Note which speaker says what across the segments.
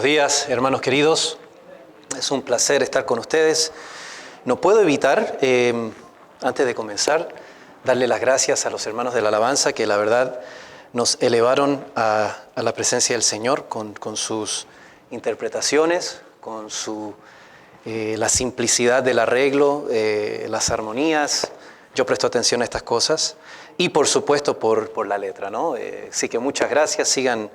Speaker 1: días, hermanos queridos. Es un placer estar con ustedes. No puedo evitar, antes de comenzar, darle las gracias a los hermanos de la alabanza que la verdad nos elevaron a la presencia del Señor con sus interpretaciones, con la simplicidad del arreglo, las armonías. Yo presto atención a estas cosas y por supuesto por la letra, ¿no? Así que muchas gracias, sigan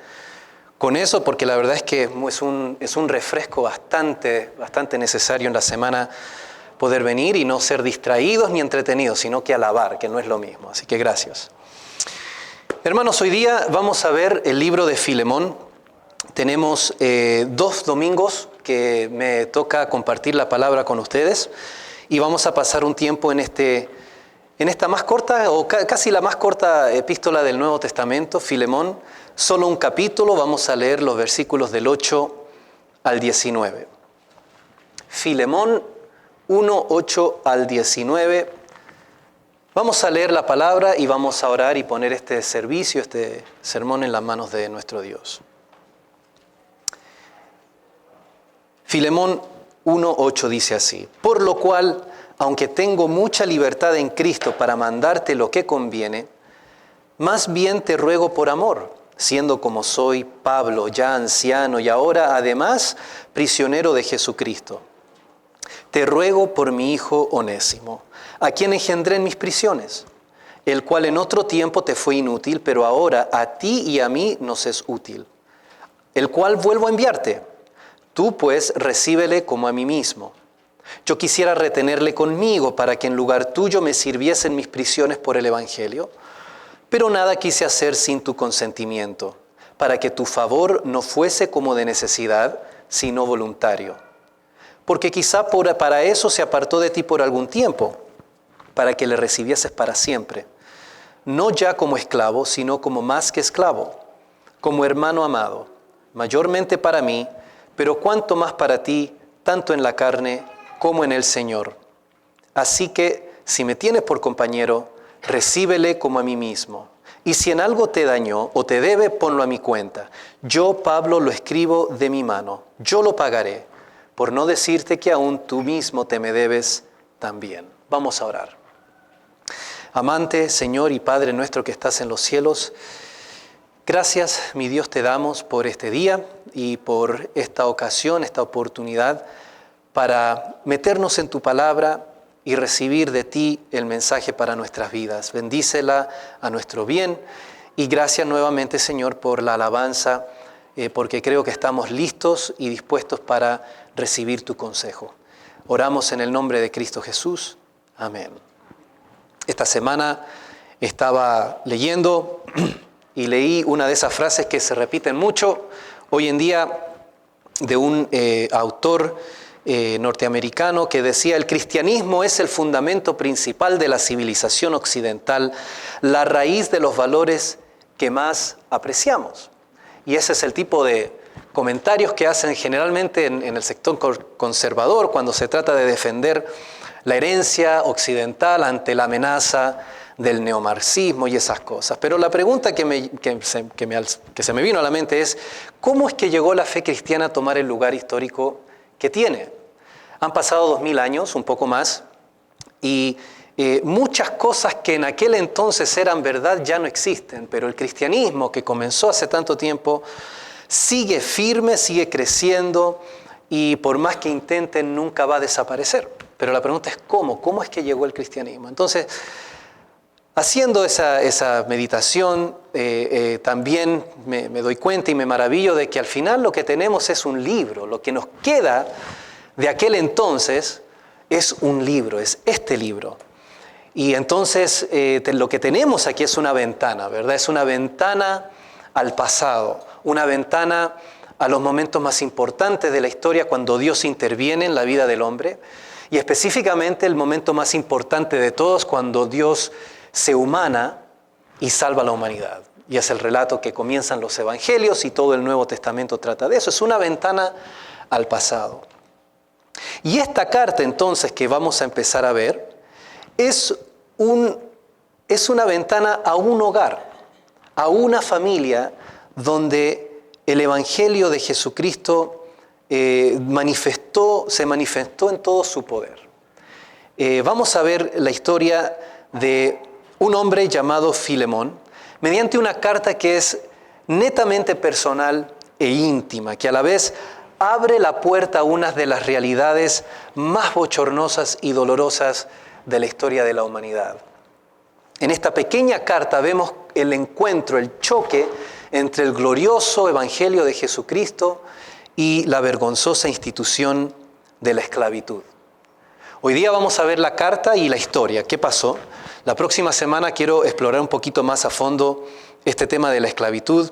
Speaker 1: con eso, porque la verdad es que es un refresco bastante necesario en la semana poder venir y no ser distraídos ni entretenidos, sino que alabar, que no es lo mismo. Así que gracias. Hermanos, hoy día vamos a ver el libro de Filemón. Tenemos 2 domingos que me toca compartir la palabra con ustedes y vamos a pasar un tiempo en esta más corta, o casi la más corta epístola del Nuevo Testamento, Filemón. Solo un capítulo, vamos a leer los versículos del 8 al 19. Filemón 1, 8 al 19. Vamos a leer la palabra y vamos a orar y poner este servicio, este sermón en las manos de nuestro Dios. Filemón 1, 8 dice así: por lo cual, aunque tengo mucha libertad en Cristo para mandarte lo que conviene, más bien te ruego por amor, siendo como soy Pablo, ya anciano y ahora además prisionero de Jesucristo. Te ruego por mi hijo Onésimo, a quien engendré en mis prisiones, el cual en otro tiempo te fue inútil, pero ahora a ti y a mí nos es útil, el cual vuelvo a enviarte. Tú pues recíbele como a mí mismo. Yo quisiera retenerle conmigo para que en lugar tuyo me sirviese en mis prisiones por el Evangelio, pero nada quise hacer sin tu consentimiento, para que tu favor no fuese como de necesidad, sino voluntario. Porque quizá para eso se apartó de ti por algún tiempo, para que le recibieses para siempre, no ya como esclavo, sino como más que esclavo, como hermano amado, mayormente para mí, pero cuanto más para ti, tanto en la carne como en el Señor. Así que, si me tienes por compañero, recíbele como a mí mismo. Y si en algo te dañó o te debe, ponlo a mi cuenta. Yo, Pablo, lo escribo de mi mano. Yo lo pagaré, por no decirte que aún tú mismo te me debes también. Vamos a orar. Amante, Señor y Padre nuestro que estás en los cielos, gracias, mi Dios, te damos por este día y por esta ocasión, esta oportunidad para meternos en tu palabra y recibir de ti el mensaje para nuestras vidas. Bendícela a nuestro bien y gracias nuevamente, Señor, por la alabanza, porque creo que estamos listos y dispuestos para recibir tu consejo. Oramos en el nombre de Cristo Jesús. Amén. Esta semana estaba leyendo y leí una de esas frases que se repiten mucho hoy en día de un autor norteamericano que decía: el cristianismo es el fundamento principal de la civilización occidental, la raíz de los valores que más apreciamos. Y ese es el tipo de comentarios que hacen generalmente en el sector conservador cuando se trata de defender la herencia occidental ante la amenaza del neomarxismo y esas cosas. Pero la pregunta que se me vino a la mente es: ¿cómo es que llegó la fe cristiana a tomar el lugar histórico que tiene? Han pasado 2000 años, un poco más, y muchas cosas que en aquel entonces eran verdad ya no existen, pero el cristianismo que comenzó hace tanto tiempo sigue firme, sigue creciendo y por más que intenten nunca va a desaparecer. Pero la pregunta es ¿cómo? ¿Cómo es que llegó el cristianismo? Entonces, haciendo esa meditación, también me doy cuenta y me maravillo de que al final lo que tenemos es un libro. Lo que nos queda de aquel entonces es un libro, es este libro. Y entonces lo que tenemos aquí es una ventana, ¿verdad? Es una ventana al pasado, una ventana a los momentos más importantes de la historia cuando Dios interviene en la vida del hombre y específicamente el momento más importante de todos cuando Dios se humana y salva a la humanidad. Y es el relato que comienzan los evangelios y todo el Nuevo Testamento trata de eso. Es una ventana al pasado. Y esta carta entonces que vamos a empezar a ver es una ventana a un hogar, a una familia donde el Evangelio de Jesucristo se manifestó en todo su poder. Vamos a ver la historia de un hombre llamado Filemón, mediante una carta que es netamente personal e íntima, que a la vez abre la puerta a una de las realidades más bochornosas y dolorosas de la historia de la humanidad. En esta pequeña carta vemos el encuentro, el choque entre el glorioso evangelio de Jesucristo y la vergonzosa institución de la esclavitud. Hoy día vamos a ver la carta y la historia. ¿Qué pasó? La próxima semana quiero explorar un poquito más a fondo este tema de la esclavitud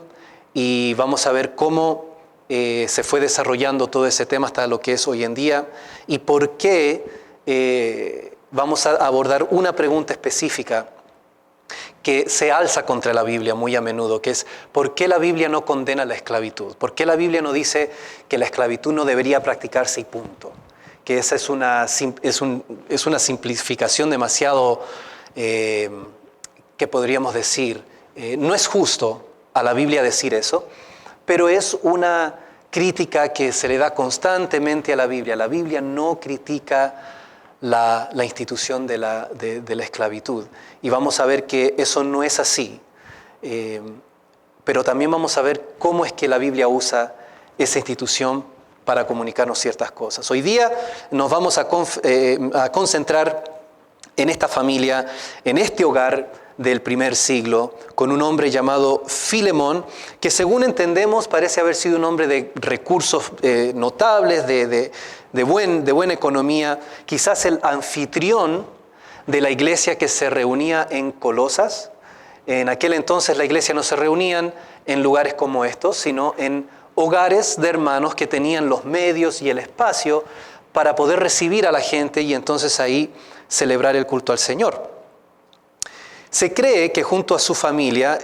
Speaker 1: y vamos a ver cómo se fue desarrollando todo ese tema hasta lo que es hoy en día y por qué vamos a abordar una pregunta específica que se alza contra la Biblia muy a menudo, que es ¿por qué la Biblia no condena la esclavitud? ¿Por qué la Biblia no dice que la esclavitud no debería practicarse y punto? Que esa es una simplificación demasiado, que podríamos decir, no es justo a la Biblia decir eso, pero es una crítica que se le da constantemente a la Biblia. La Biblia no critica la institución de la esclavitud. Y vamos a ver que eso no es así. Pero también vamos a ver cómo es que la Biblia usa esa institución para comunicarnos ciertas cosas. Hoy día nos vamos a concentrar en esta familia, en este hogar del primer siglo, con un hombre llamado Filemón, que según entendemos parece haber sido un hombre de recursos notables, de buena economía, quizás el anfitrión de la iglesia que se reunía en Colosas. En aquel entonces la iglesia no se reunían en lugares como estos, sino en hogares de hermanos que tenían los medios y el espacio para poder recibir a la gente y entonces ahí celebrar el culto al Señor. Se cree que junto a su familia,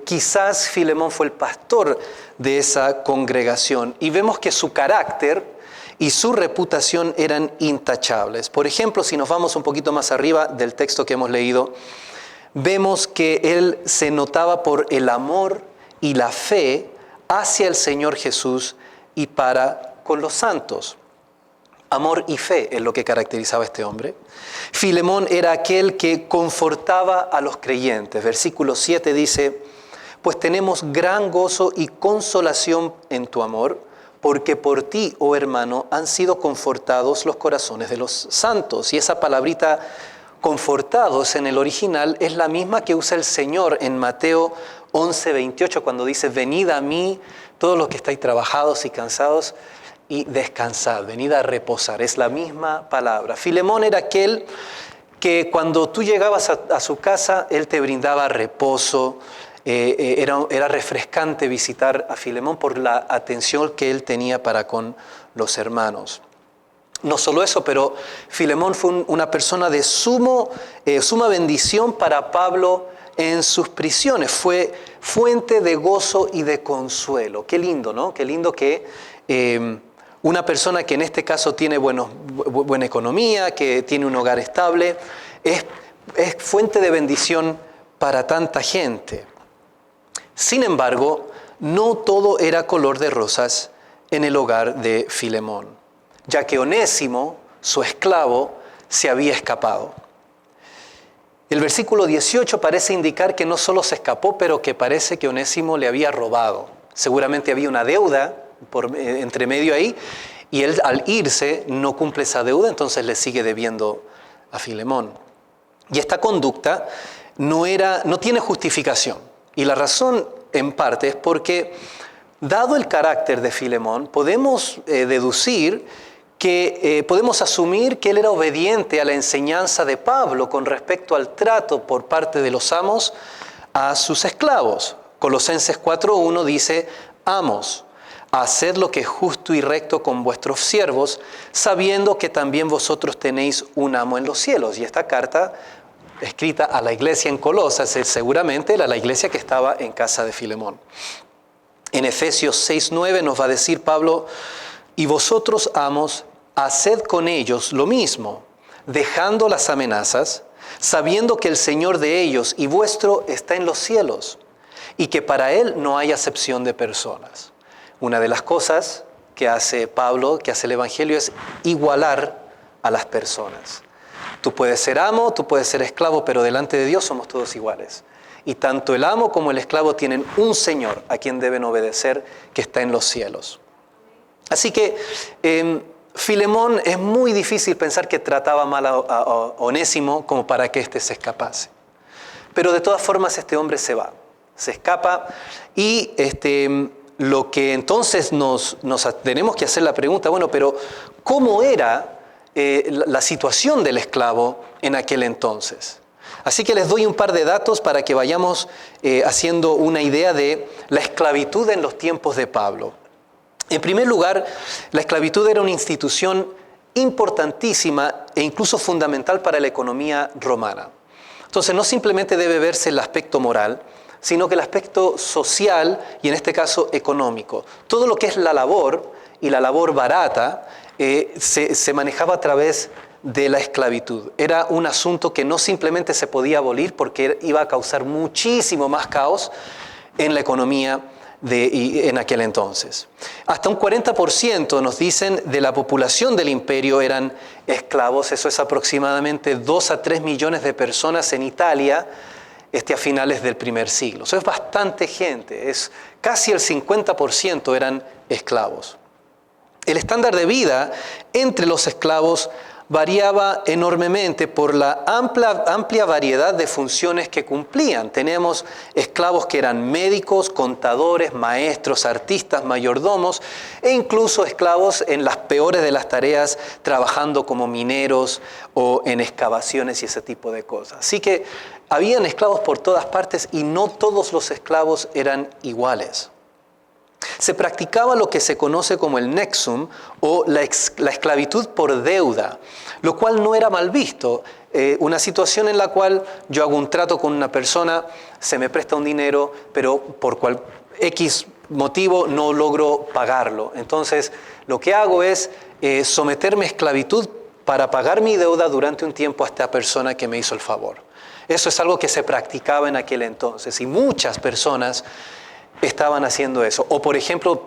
Speaker 1: quizás Filemón fue el pastor de esa congregación y vemos que su carácter y su reputación eran intachables. Por ejemplo, si nos vamos un poquito más arriba del texto que hemos leído, vemos que él se notaba por el amor y la fe hacia el Señor Jesús y para con los santos. Amor y fe es lo que caracterizaba a este hombre. Filemón era aquel que confortaba a los creyentes. Versículo 7 dice, pues tenemos gran gozo y consolación en tu amor, porque por ti, oh hermano, han sido confortados los corazones de los santos. Y esa palabrita confortados en el original es la misma que usa el Señor en Mateo 11:28 cuando dice, venid a mí todos los que estáis trabajados y cansados y descansad, venid a reposar. Es la misma palabra. Filemón era aquel que cuando tú llegabas a su casa, él te brindaba reposo. Era refrescante visitar a Filemón por la atención que él tenía para con los hermanos. No solo eso, pero Filemón fue una persona de suma bendición para Pablo en sus prisiones. Fue fuente de gozo y de consuelo. Qué lindo, ¿no? Qué lindo que una persona que en este caso tiene buena economía, que tiene un hogar estable, es fuente de bendición para tanta gente. Sin embargo, no todo era color de rosas en el hogar de Filemón, ya que Onésimo, su esclavo, se había escapado. El versículo 18 parece indicar que no solo se escapó, pero que parece que Onésimo le había robado. Seguramente había una deuda entre medio ahí, y él al irse no cumple esa deuda, entonces le sigue debiendo a Filemón. Y esta conducta no tiene justificación. Y la razón, en parte, es porque, dado el carácter de Filemón, podemos podemos asumir que él era obediente a la enseñanza de Pablo con respecto al trato por parte de los amos a sus esclavos. Colosenses 4:1 dice, amos, haced lo que es justo y recto con vuestros siervos, sabiendo que también vosotros tenéis un amo en los cielos. Y esta carta, escrita a la iglesia en Colosas, seguramente era la iglesia que estaba en casa de Filemón. En Efesios 6:9 nos va a decir Pablo, y vosotros, amos, haced con ellos lo mismo, dejando las amenazas, sabiendo que el Señor de ellos y vuestro está en los cielos, y que para Él no hay acepción de personas. Una de las cosas que hace Pablo, que hace el Evangelio, es igualar a las personas. Tú puedes ser amo, tú puedes ser esclavo, pero delante de Dios somos todos iguales. Y tanto el amo como el esclavo tienen un Señor a quien deben obedecer, que está en los cielos. Así que Filemón, es muy difícil pensar que trataba mal a Onésimo como para que éste se escapase. Pero de todas formas este hombre se va, se escapa y lo que entonces nos tenemos que hacer la pregunta, bueno, pero ¿cómo era la situación del esclavo en aquel entonces? Así que les doy un par de datos para que vayamos haciendo una idea de la esclavitud en los tiempos de Pablo. En primer lugar, la esclavitud era una institución importantísima e incluso fundamental para la economía romana. Entonces, no simplemente debe verse el aspecto moral, sino que el aspecto social y en este caso económico. Todo lo que es la labor y la labor barata se manejaba a través de la esclavitud. Era un asunto que no simplemente se podía abolir porque iba a causar muchísimo más caos en la economía en aquel entonces. Hasta un 40% nos dicen de la población del imperio eran esclavos. Eso es aproximadamente 2 a 3 millones de personas en Italia a finales del primer siglo. Eso es bastante gente, es casi el 50% eran esclavos. El estándar de vida entre los esclavos variaba enormemente por la amplia variedad de funciones que cumplían. Tenemos esclavos que eran médicos, contadores, maestros, artistas, mayordomos e incluso esclavos en las peores de las tareas, trabajando como mineros o en excavaciones y ese tipo de cosas. Así que habían esclavos por todas partes y no todos los esclavos eran iguales. Se practicaba lo que se conoce como el nexum o la esclavitud por deuda, lo cual no era mal visto. Una situación en la cual yo hago un trato con una persona, se me presta un dinero, pero por X motivo no logro pagarlo. Entonces, lo que hago es someterme a esclavitud para pagar mi deuda durante un tiempo a esta persona que me hizo el favor. Eso es algo que se practicaba en aquel entonces y muchas personas estaban haciendo eso. O por ejemplo,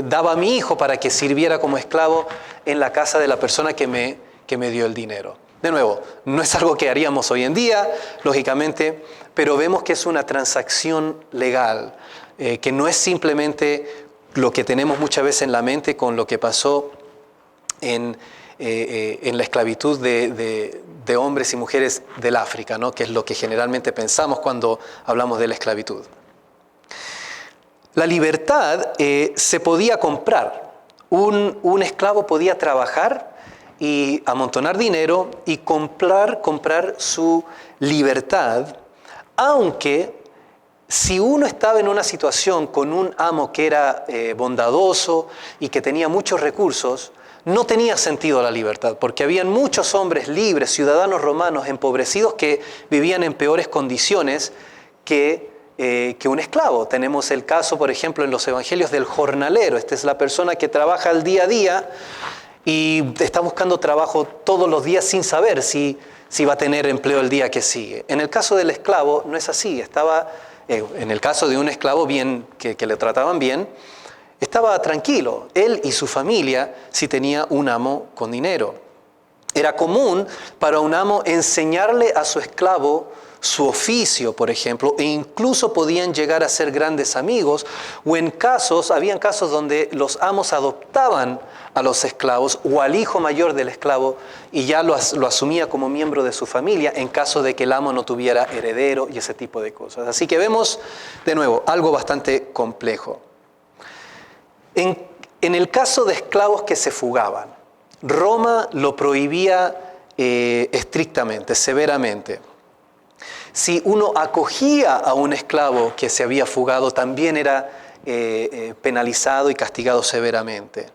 Speaker 1: daba a mi hijo para que sirviera como esclavo en la casa de la persona que me dio el dinero. De nuevo, no es algo que haríamos hoy en día, lógicamente, pero vemos que es una transacción legal, que no es simplemente lo que tenemos muchas veces en la mente con lo que pasó en la esclavitud de hombres y mujeres del África, ¿no? Que es lo que generalmente pensamos cuando hablamos de la esclavitud. La libertad se podía comprar. Un esclavo podía trabajar y amontonar dinero y comprar su libertad, aunque si uno estaba en una situación con un amo que era bondadoso y que tenía muchos recursos, no tenía sentido la libertad, porque habían muchos hombres libres, ciudadanos romanos empobrecidos que vivían en peores condiciones que un esclavo. Tenemos el caso, por ejemplo, en los evangelios del jornalero. Esta es la persona que trabaja al día a día y está buscando trabajo todos los días sin saber si va a tener empleo el día que sigue. En el caso del esclavo no es así. En el caso de un esclavo bien, que le trataban bien, estaba tranquilo, él y su familia, si tenía un amo con dinero. Era común para un amo enseñarle a su esclavo su oficio, por ejemplo, e incluso podían llegar a ser grandes amigos, o habían casos donde los amos adoptaban a los esclavos o al hijo mayor del esclavo y ya lo asumía como miembro de su familia en caso de que el amo no tuviera heredero y ese tipo de cosas. Así que vemos, de nuevo, algo bastante complejo. En el caso de esclavos que se fugaban, Roma lo prohibía estrictamente, severamente. Si uno acogía a un esclavo que se había fugado, también era penalizado y castigado severamente.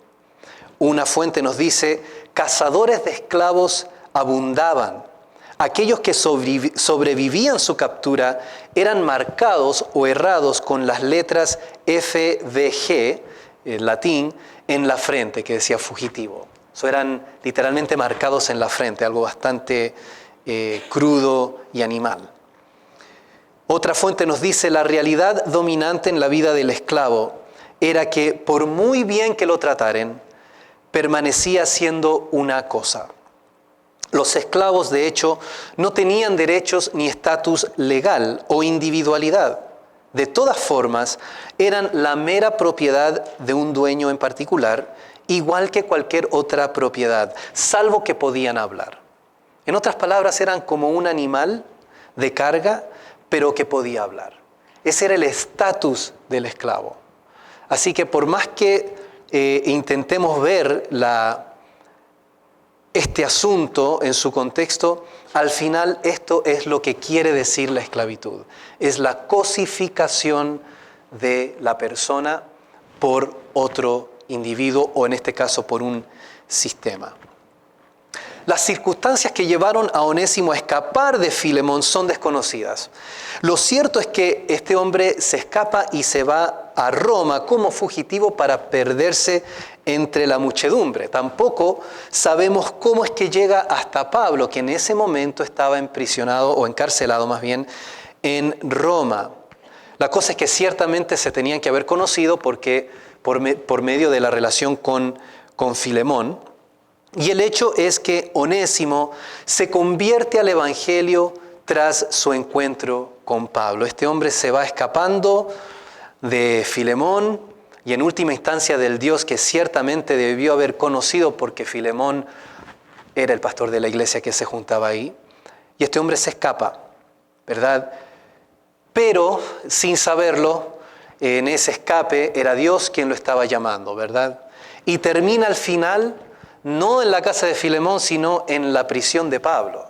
Speaker 1: Una fuente nos dice, cazadores de esclavos abundaban. Aquellos que sobrevivían su captura eran marcados o errados con las letras FVG, en latín, en la frente, que decía fugitivo. Eso eran literalmente marcados en la frente, algo bastante crudo y animal. Otra fuente nos dice, la realidad dominante en la vida del esclavo era que por muy bien que lo trataren, permanecía siendo una cosa. Los esclavos, de hecho, no tenían derechos ni estatus legal o individualidad. De todas formas, eran la mera propiedad de un dueño en particular, igual que cualquier otra propiedad, salvo que podían hablar. En otras palabras, eran como un animal de carga, pero que podía hablar. Ese era el estatus del esclavo. Así que por más que intentemos ver este asunto en su contexto, al final esto es lo que quiere decir la esclavitud. Es la cosificación de la persona por otro individuo o en este caso por un sistema. Las circunstancias que llevaron a Onésimo a escapar de Filemón son desconocidas. Lo cierto es que este hombre se escapa y se va a Roma como fugitivo para perderse entre la muchedumbre. Tampoco sabemos cómo es que llega hasta Pablo, que en ese momento estaba emprisionado o encarcelado más bien en Roma. La cosa es que ciertamente se tenían que haber conocido porque por medio de la relación con Filemón. Y el hecho es que Onésimo se convierte al Evangelio tras su encuentro con Pablo. Este hombre se va escapando de Filemón y en última instancia del Dios que ciertamente debió haber conocido porque Filemón era el pastor de la iglesia que se juntaba ahí. Y este hombre se escapa, ¿verdad? Pero sin saberlo, en ese escape era Dios quien lo estaba llamando, ¿verdad? Y termina al final no en la casa de Filemón, sino en la prisión de Pablo.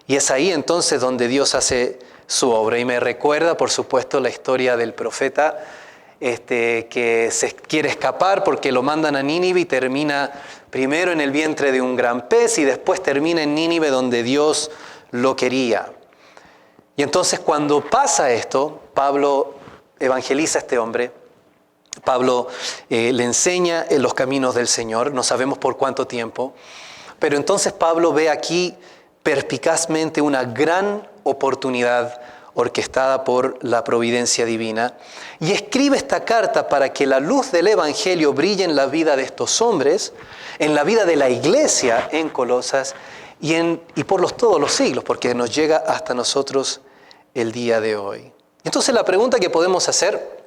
Speaker 1: Y es ahí entonces donde Dios hace su obra. Y me recuerda, por supuesto, la historia del profeta que se quiere escapar porque lo mandan a Nínive y termina primero en el vientre de un gran pez y después termina en Nínive donde Dios lo quería. Y entonces cuando pasa esto, Pablo evangeliza a este hombre. Pablo le enseña en los caminos del Señor, no sabemos por cuánto tiempo, pero entonces Pablo ve aquí perspicazmente una gran oportunidad orquestada por la providencia divina y escribe esta carta para que la luz del Evangelio brille en la vida de estos hombres, en la vida de la iglesia en Colosas y por todos los siglos, porque nos llega hasta nosotros el día de hoy. Entonces la pregunta que podemos hacer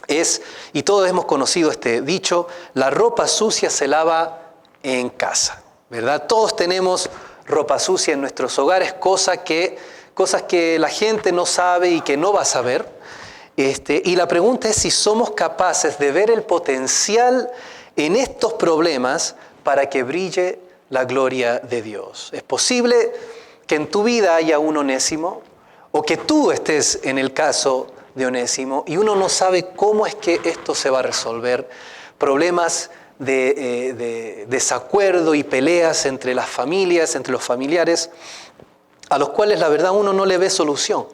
Speaker 1: es, y todos hemos conocido este dicho, la ropa sucia se lava en casa, ¿verdad? Todos tenemos ropa sucia en nuestros hogares, cosas que la gente no sabe y que no va a saber. Y la pregunta es si somos capaces de ver el potencial en estos problemas para que brille la gloria de Dios. Es posible que en tu vida haya un Onésimo o que tú estés en el caso de Onésimo y uno no sabe cómo es que esto se va a resolver. Problemas de desacuerdo y peleas entre las familias, entre los familiares, a los cuales la verdad uno no le ve solución.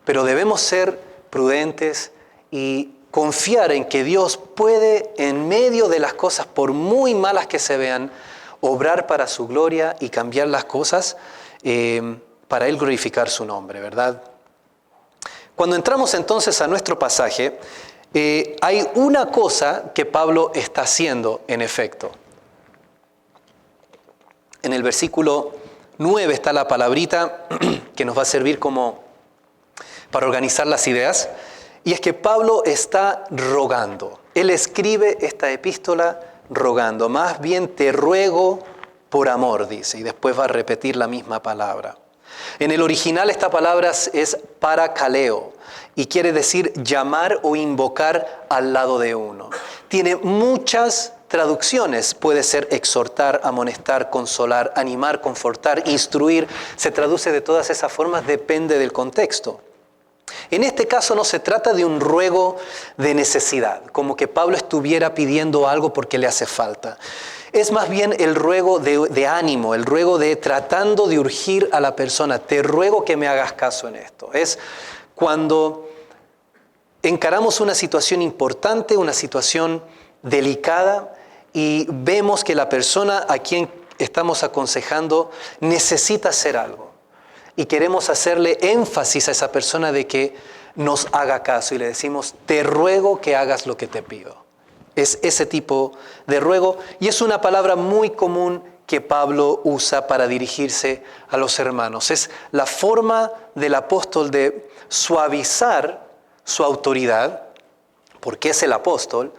Speaker 1: Pero debemos ser prudentes y confiar en que Dios puede, en medio de las cosas, por muy malas que se vean, obrar para su gloria y cambiar las cosas para Él glorificar su nombre, ¿verdad? Cuando entramos entonces a nuestro pasaje, hay una cosa que Pablo está haciendo en efecto. En el versículo 9 está la palabrita que nos va a servir como para organizar las ideas, y es que Pablo está rogando. Él escribe esta epístola rogando. Más bien te ruego por amor, dice, y después va a repetir la misma palabra. En el original esta palabra es parakaleo y quiere decir llamar o invocar al lado de uno. Tiene muchas traducciones, puede ser exhortar, amonestar, consolar, animar, confortar, instruir. Se traduce de todas esas formas, depende del contexto. En este caso no se trata de un ruego de necesidad, como que Pablo estuviera pidiendo algo porque le hace falta. Es más bien el ruego de ánimo, el ruego de tratando de urgir a la persona. Te ruego que me hagas caso en esto. Es cuando encaramos una situación importante, una situación delicada y vemos que la persona a quien estamos aconsejando necesita hacer algo. Y queremos hacerle énfasis a esa persona de que nos haga caso y le decimos, te ruego que hagas lo que te pido. Es ese tipo de ruego y es una palabra muy común que Pablo usa para dirigirse a los hermanos. Es la forma del apóstol de suavizar su autoridad, porque es el apóstol,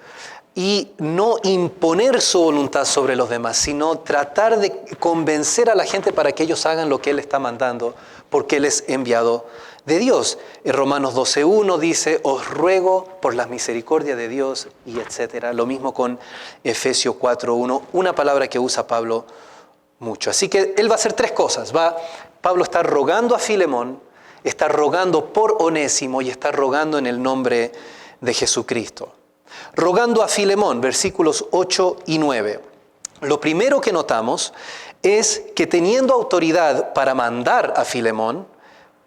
Speaker 1: y no imponer su voluntad sobre los demás, sino tratar de convencer a la gente para que ellos hagan lo que Él está mandando, porque Él es enviado de Dios. En Romanos 12:1 dice, os ruego por las misericordias de Dios, y etcétera. Lo mismo con Efesios 4:1, una palabra que usa Pablo mucho. Así que Él va a hacer tres cosas. Pablo está rogando a Filemón, está rogando por Onésimo y está rogando en el nombre de Jesucristo. Rogando a Filemón, versículos 8 y 9. Lo primero que notamos es que teniendo autoridad para mandar a Filemón,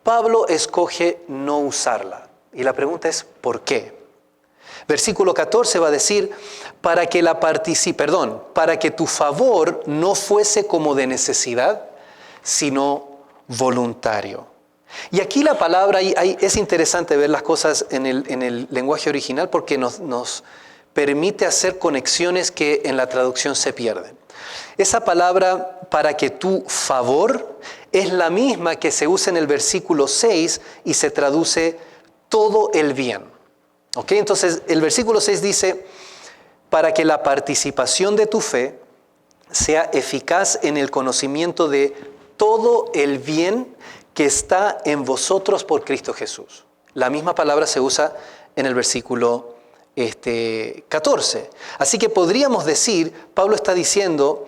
Speaker 1: Pablo escoge no usarla. Y la pregunta es, ¿por qué? Versículo 14 va a decir, para que tu favor no fuese como de necesidad, sino voluntario. Y aquí la palabra, es interesante ver las cosas en el lenguaje original porque nos permite hacer conexiones que en la traducción se pierden. Esa palabra, para que tu favor, es la misma que se usa en el versículo 6 y se traduce todo el bien. ¿Ok? Entonces, el versículo 6 dice, para que la participación de tu fe sea eficaz en el conocimiento de todo el bien que está en vosotros por Cristo Jesús. La misma palabra se usa en el versículo 14. Así que podríamos decir, Pablo está diciendo,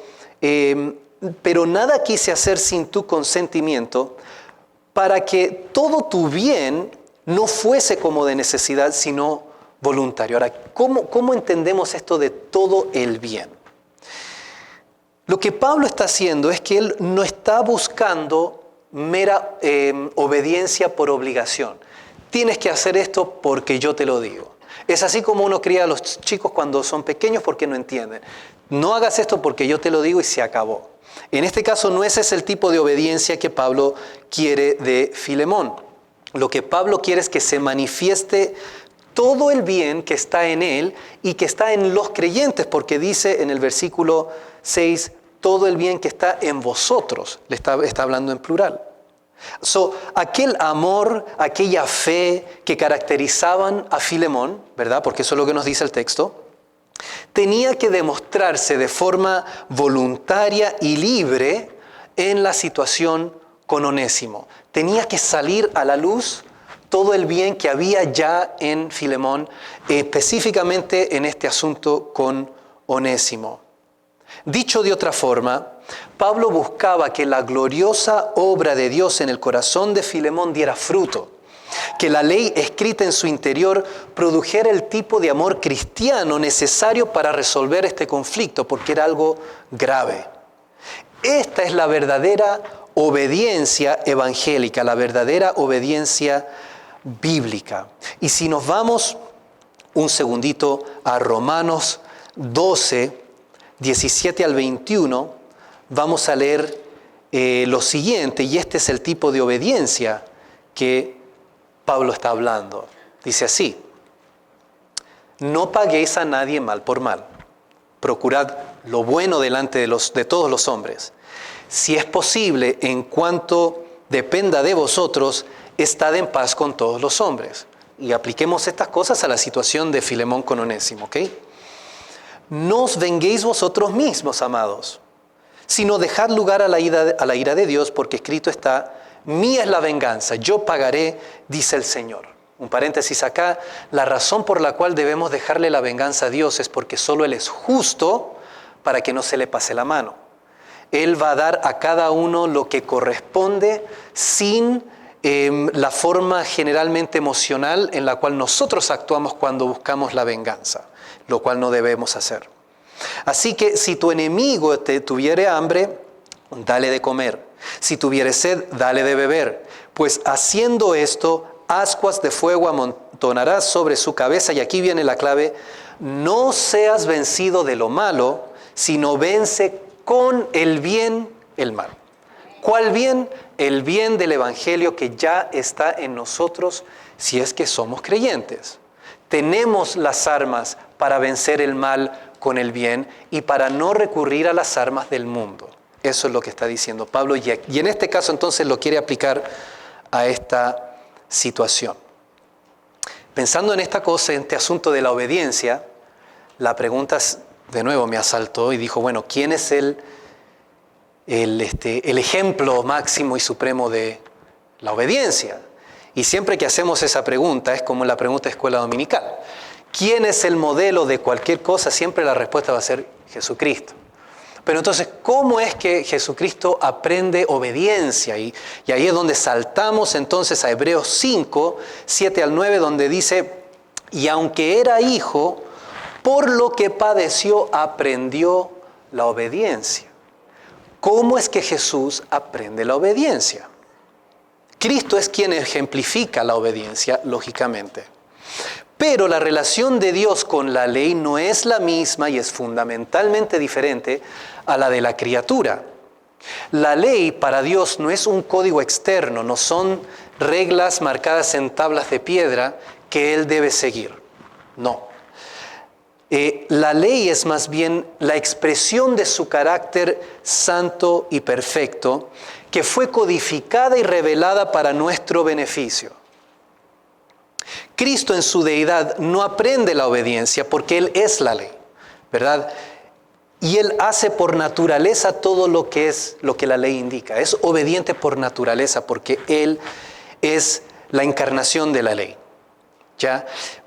Speaker 1: pero nada quise hacer sin tu consentimiento, para que todo tu bien no fuese como de necesidad, sino voluntario. Ahora, ¿cómo entendemos esto de todo el bien? Lo que Pablo está haciendo es que él no está buscando mera obediencia por obligación. Tienes que hacer esto porque yo te lo digo. Es así como uno cría a los chicos cuando son pequeños porque no entienden. No hagas esto porque yo te lo digo y se acabó. En este caso no ese es el tipo de obediencia que Pablo quiere de Filemón. Lo que Pablo quiere es que se manifieste todo el bien que está en él y que está en los creyentes, porque dice en el versículo 6, todo el bien que está en vosotros, le está hablando en plural. Aquel amor, aquella fe que caracterizaban a Filemón, ¿verdad? Porque eso es lo que nos dice el texto, tenía que demostrarse de forma voluntaria y libre en la situación con Onésimo. Tenía que salir a la luz todo el bien que había ya en Filemón, específicamente en este asunto con Onésimo. Dicho de otra forma, Pablo buscaba que la gloriosa obra de Dios en el corazón de Filemón diera fruto, que la ley escrita en su interior produjera el tipo de amor cristiano necesario para resolver este conflicto, porque era algo grave. Esta es la verdadera obediencia evangélica, la verdadera obediencia bíblica. Y si nos vamos un segundito a Romanos 12, 17 al 21, vamos a leer lo siguiente, y este es el tipo de obediencia que Pablo está hablando. Dice así, no paguéis a nadie mal por mal, procurad lo bueno delante de todos los hombres. Si es posible, en cuanto dependa de vosotros, estad en paz con todos los hombres. Y apliquemos estas cosas a la situación de Filemón con Onésimo, ¿ok? No os venguéis vosotros mismos, amados, sino dejad lugar a la ira de Dios, porque escrito está, mía es la venganza, yo pagaré, dice el Señor. Un paréntesis acá, la razón por la cual debemos dejarle la venganza a Dios es porque solo Él es justo para que no se le pase la mano. Él va a dar a cada uno lo que corresponde sin la forma generalmente emocional en la cual nosotros actuamos cuando buscamos la venganza, lo cual no debemos hacer. Así que si tu enemigo tuviere hambre, dale de comer. Si tuviere sed, dale de beber. Pues haciendo esto, ascuas de fuego amontonarás sobre su cabeza. Y aquí viene la clave, no seas vencido de lo malo, sino vence con el bien el mal. ¿Cuál bien? El bien del Evangelio que ya está en nosotros si es que somos creyentes. Tenemos las armas para vencer el mal con el bien y para no recurrir a las armas del mundo. Eso es lo que está diciendo Pablo y en este caso entonces lo quiere aplicar a esta situación. Pensando en esta cosa, en este asunto de la obediencia, la pregunta de nuevo me asaltó y dijo, bueno, ¿quién es el ejemplo máximo y supremo de la obediencia? Y siempre que hacemos esa pregunta, es como la pregunta de escuela dominical. ¿Quién es el modelo de cualquier cosa? Siempre la respuesta va a ser Jesucristo. Pero entonces, ¿cómo es que Jesucristo aprende obediencia? Y ahí es donde saltamos entonces a Hebreos 5, 7 al 9, donde dice, y aunque era hijo, por lo que padeció, aprendió la obediencia. ¿Cómo es que Jesús aprende la obediencia? Cristo es quien ejemplifica la obediencia, lógicamente. Pero la relación de Dios con la ley no es la misma y es fundamentalmente diferente a la de la criatura. La ley para Dios no es un código externo, no son reglas marcadas en tablas de piedra que Él debe seguir. No. La ley es más bien la expresión de su carácter santo y perfecto que fue codificada y revelada para nuestro beneficio. Cristo en su deidad no aprende la obediencia porque Él es la ley, ¿verdad? Y Él hace por naturaleza todo lo que la ley indica. Es obediente por naturaleza porque Él es la encarnación de la ley. ¿Ya?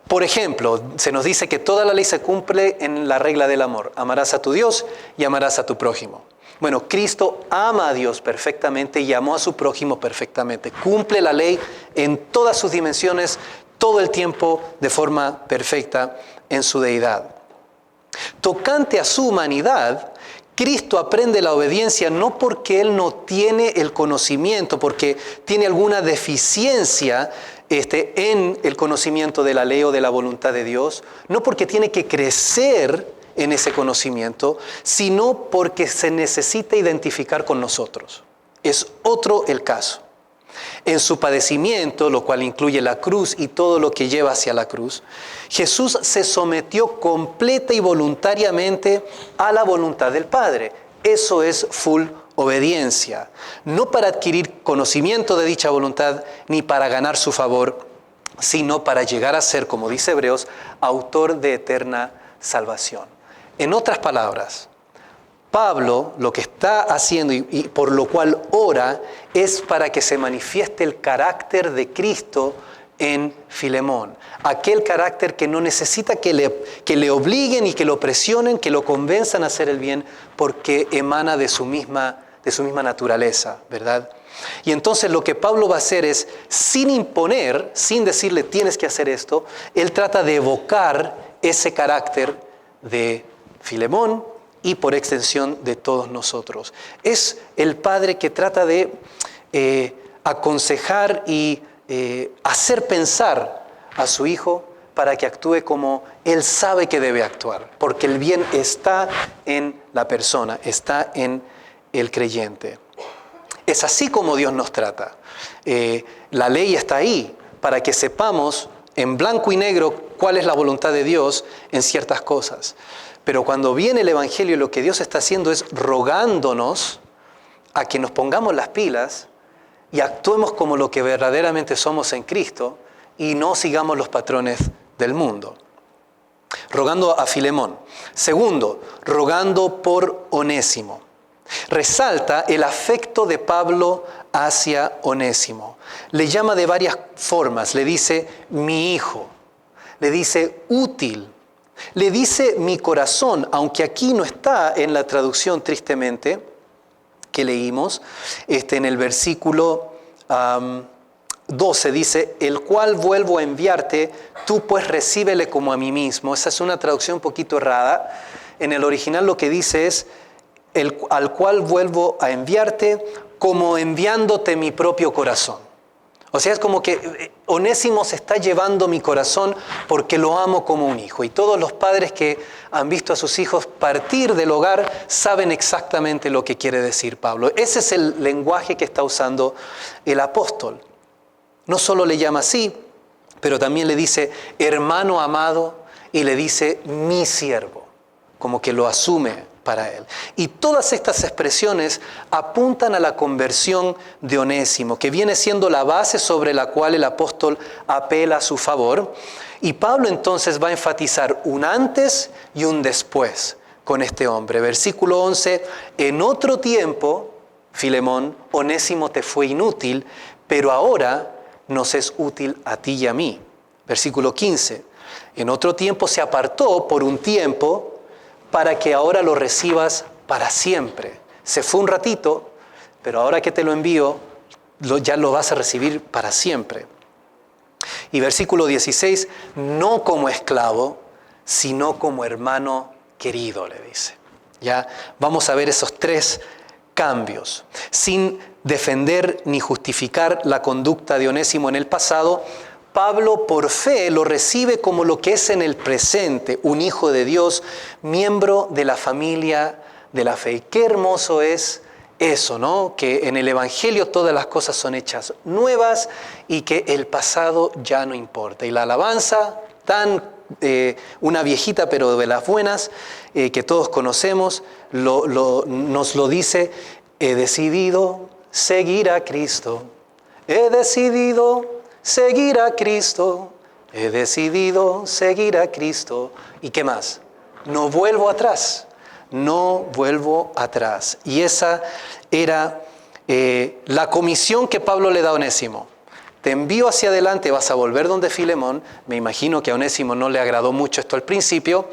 Speaker 1: Por ejemplo, se nos dice que toda la ley se cumple en la regla del amor. Amarás a tu Dios y amarás a tu prójimo. Bueno, Cristo ama a Dios perfectamente y amó a su prójimo perfectamente. Cumple la ley en todas sus dimensiones, todo el tiempo de forma perfecta en su deidad. Tocante a su humanidad, Cristo aprende la obediencia no porque Él no tiene el conocimiento, porque tiene alguna deficiencia en el conocimiento de la ley o de la voluntad de Dios, no porque tiene que crecer en ese conocimiento, sino porque se necesita identificar con nosotros. Es otro el caso. En su padecimiento, lo cual incluye la cruz y todo lo que lleva hacia la cruz, Jesús se sometió completa y voluntariamente a la voluntad del Padre. Eso es full obediencia. No para adquirir conocimiento de dicha voluntad ni para ganar su favor, sino para llegar a ser, como dice Hebreos, autor de eterna salvación. En otras palabras, Pablo lo que está haciendo y por lo cual ora es para que se manifieste el carácter de Cristo en Filemón. Aquel carácter que no necesita que le obliguen y que lo presionen, que lo convenzan a hacer el bien porque emana de su misma naturaleza, ¿verdad? Y entonces lo que Pablo va a hacer es, sin imponer, sin decirle tienes que hacer esto, él trata de evocar ese carácter de Filemón y por extensión de todos nosotros. Es el padre que trata de aconsejar y hacer pensar a su hijo para que actúe como él sabe que debe actuar, porque el bien está en la persona, está en el creyente. Es así como Dios nos trata. La ley está ahí para que sepamos en blanco y negro cuál es la voluntad de Dios en ciertas cosas. Pero cuando viene el Evangelio, lo que Dios está haciendo es rogándonos a que nos pongamos las pilas y actuemos como lo que verdaderamente somos en Cristo y no sigamos los patrones del mundo. Rogando a Filemón. Segundo, rogando por Onésimo. Resalta el afecto de Pablo hacia Onésimo. Le llama de varias formas. Le dice mi hijo. Le dice útil. Le dice mi corazón, aunque aquí no está en la traducción tristemente que leímos, en el versículo 12 dice, el cual vuelvo a enviarte, tú pues recíbele como a mí mismo. Esa es una traducción un poquito errada. En el original lo que dice es, al cual vuelvo a enviarte como enviándote mi propio corazón. O sea, es como que Onésimo se está llevando mi corazón porque lo amo como un hijo. Y todos los padres que han visto a sus hijos partir del hogar saben exactamente lo que quiere decir Pablo. Ese es el lenguaje que está usando el apóstol. No solo le llama así, pero también le dice hermano amado, y le dice mi siervo, como que lo asume para él. Y todas estas expresiones apuntan a la conversión de Onésimo, que viene siendo la base sobre la cual el apóstol apela a su favor. Y Pablo entonces va a enfatizar un antes y un después con este hombre. Versículo 11, en otro tiempo, Filemón, Onésimo te fue inútil, pero ahora nos es útil a ti y a mí. Versículo 15, en otro tiempo se apartó por un tiempo para que ahora lo recibas para siempre. Se fue un ratito, pero ahora que te lo envío, ya lo vas a recibir para siempre. Y versículo 16, no como esclavo, sino como hermano querido, le dice. Ya vamos a ver esos tres cambios. Sin defender ni justificar la conducta de Onésimo en el pasado, Pablo por fe lo recibe como lo que es en el presente, un hijo de Dios, miembro de la familia de la fe. Y qué hermoso es eso, ¿no? Que en el Evangelio todas las cosas son hechas nuevas y que el pasado ya no importa. Y la alabanza, una viejita pero de las buenas, que todos conocemos, nos lo dice: he decidido seguir a Cristo, he decidido seguir a Cristo, he decidido seguir a Cristo. ¿Y qué más? No vuelvo atrás, no vuelvo atrás. Y esa era la comisión que Pablo le da a Onésimo. Te envío hacia adelante, vas a volver donde Filemón. Me imagino que a Onésimo no le agradó mucho esto al principio,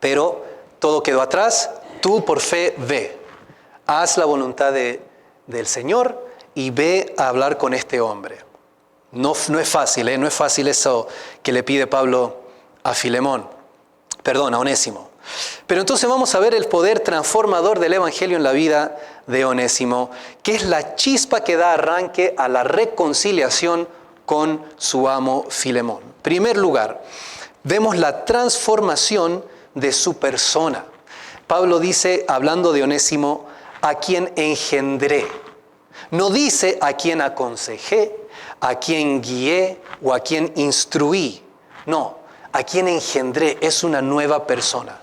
Speaker 1: pero todo quedó atrás. Tú por fe ve, haz la voluntad del Señor y ve a hablar con este hombre. No es fácil, no es fácil eso que le pide Pablo a a Onésimo. Pero entonces vamos a ver el poder transformador del Evangelio en la vida de Onésimo, que es la chispa que da arranque a la reconciliación con su amo Filemón. En primer lugar, vemos la transformación de su persona. Pablo dice, hablando de Onésimo, a quien engendré. No dice a quien aconsejé, a quien guié o a quien instruí. No, a quien engendré. Es una nueva persona.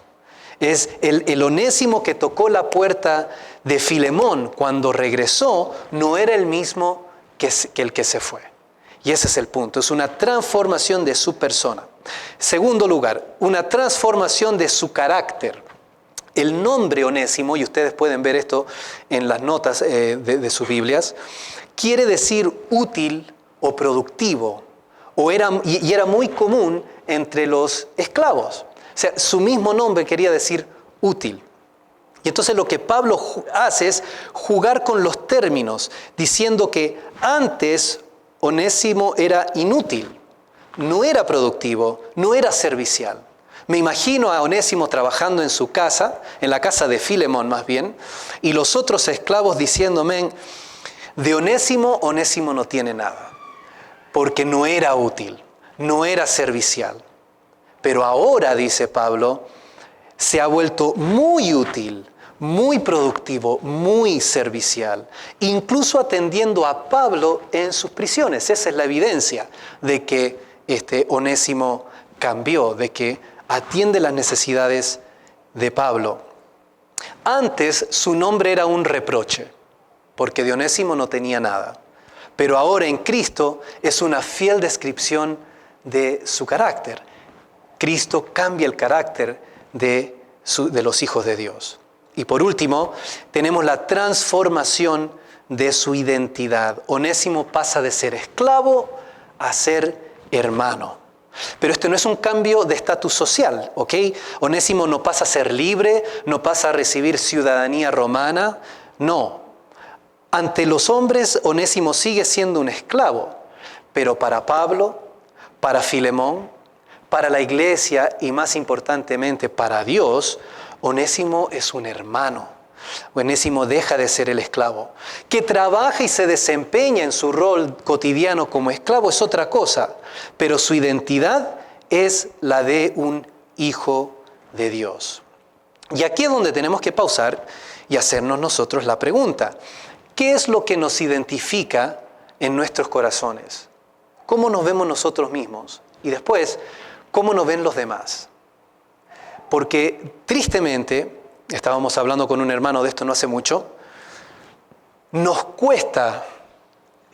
Speaker 1: Es el Onésimo que tocó la puerta de Filemón cuando regresó, no era el mismo que el que se fue. Y ese es el punto, es una transformación de su persona. Segundo lugar, una transformación de su carácter. El nombre Onésimo, y ustedes pueden ver esto en las notas de sus Biblias, quiere decir útil o productivo, y era muy común entre los esclavos. O sea, su mismo nombre quería decir útil. Y entonces lo que Pablo hace es jugar con los términos, diciendo que antes Onésimo era inútil, no era productivo, no era servicial. Me imagino a Onésimo trabajando en su casa, en la casa de Filemón más bien, y los otros esclavos diciéndome, de Onésimo no tiene nada, porque no era útil, no era servicial. Pero ahora, dice Pablo, se ha vuelto muy útil, muy productivo, muy servicial, incluso atendiendo a Pablo en sus prisiones. Esa es la evidencia de que Onésimo cambió, de que atiende las necesidades de Pablo. Antes su nombre era un reproche, porque de Onésimo no tenía nada. Pero ahora en Cristo es una fiel descripción de su carácter. Cristo cambia el carácter de los hijos de Dios. Y por último, tenemos la transformación de su identidad. Onésimo pasa de ser esclavo a ser hermano. Pero este no es un cambio de estatus social, ¿ok? Onésimo no pasa a ser libre, no pasa a recibir ciudadanía romana, no. Ante los hombres, Onésimo sigue siendo un esclavo, pero para Pablo, para Filemón, para la iglesia y más importantemente para Dios, Onésimo es un hermano. Onésimo deja de ser el esclavo. Que trabaja y se desempeña en su rol cotidiano como esclavo es otra cosa, pero su identidad es la de un hijo de Dios. Y aquí es donde tenemos que pausar y hacernos nosotros la pregunta: ¿qué es lo que nos identifica en nuestros corazones? ¿Cómo nos vemos nosotros mismos? Y después, cómo nos ven los demás. Porque tristemente, estábamos hablando con un hermano de esto no hace mucho, nos cuesta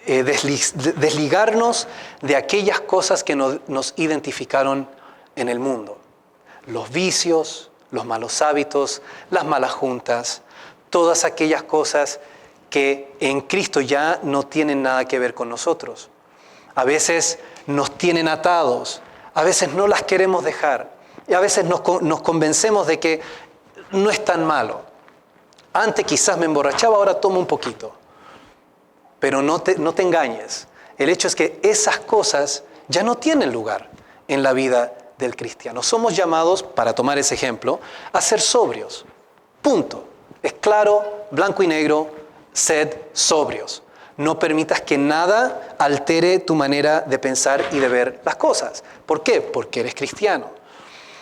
Speaker 1: desligarnos de aquellas cosas que nos identificaron en el mundo. Los vicios, los malos hábitos, las malas juntas, todas aquellas cosas que en Cristo ya no tienen nada que ver con nosotros. A veces nos tienen atados, a veces no las queremos dejar, y a veces nos convencemos de que no es tan malo. Antes quizás me emborrachaba, ahora tomo un poquito. Pero no te engañes. El hecho es que esas cosas ya no tienen lugar en la vida del cristiano. Somos llamados, para tomar ese ejemplo, a ser sobrios. Punto. Es claro, blanco y negro, sed sobrios. No permitas que nada altere tu manera de pensar y de ver las cosas. ¿Por qué? Porque eres cristiano.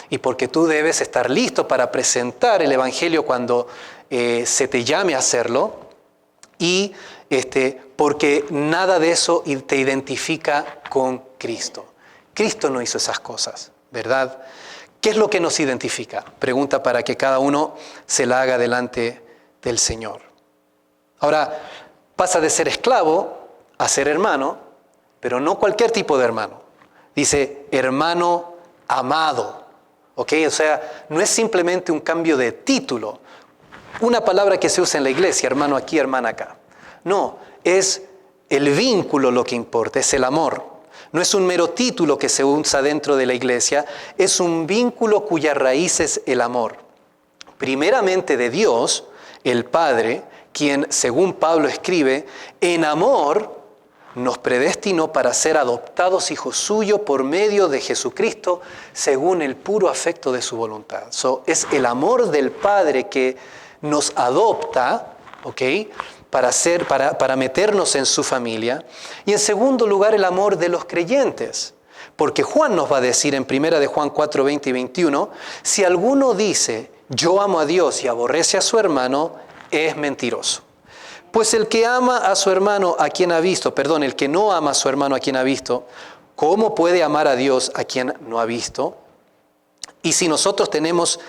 Speaker 1: Y porque tú debes estar listo para presentar el Evangelio cuando se te llame a hacerlo. Y porque nada de eso te identifica con Cristo. Cristo no hizo esas cosas, ¿verdad? ¿Qué es lo que nos identifica? Pregunta para que cada uno se la haga delante del Señor. Ahora, pasa de ser esclavo a ser hermano, pero no cualquier tipo de hermano. Dice hermano amado. ¿Ok? O sea, no es simplemente un cambio de título. Una palabra que se usa en la iglesia, hermano aquí, hermana acá. No, es el vínculo lo que importa, es el amor. No es un mero título que se usa dentro de la iglesia, es un vínculo cuya raíz es el amor. Primeramente de Dios, el Padre, quien, según Pablo escribe, en amor nos predestinó para ser adoptados hijos suyos por medio de Jesucristo, según el puro afecto de su voluntad. Es el amor del Padre que nos adopta, ¿ok?, para meternos en su familia. Y en segundo lugar, el amor de los creyentes. Porque Juan nos va a decir en 1 de Juan 4, 20 y 21, si alguno dice, yo amo a Dios y aborrece a su hermano, es mentiroso. Pues el que ama a su hermano a quien ha visto, el que no ama a su hermano a quien ha visto, ¿cómo puede amar a Dios a quien no ha visto? Y si nosotros tenemos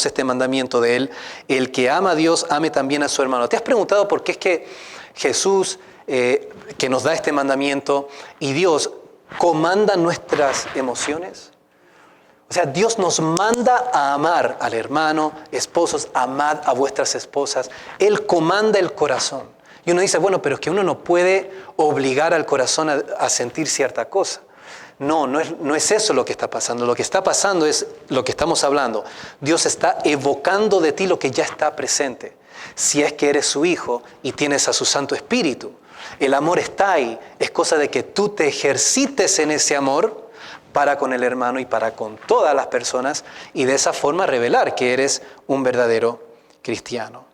Speaker 1: este mandamiento de Él, el que ama a Dios, ame también a su hermano. ¿Te has preguntado por qué es que Jesús, que nos da este mandamiento, y Dios comanda nuestras emociones? O sea, Dios nos manda a amar al hermano, esposos, amad a vuestras esposas. Él comanda el corazón. Y uno dice, bueno, pero es que uno no puede obligar al corazón a sentir cierta cosa. No es eso lo que está pasando. Lo que está pasando es lo que estamos hablando. Dios está evocando de ti lo que ya está presente. Si es que eres su hijo y tienes a su Santo Espíritu. El amor está ahí. Es cosa de que tú te ejercites en ese amor para con el hermano y para con todas las personas, y de esa forma revelar que eres un verdadero cristiano.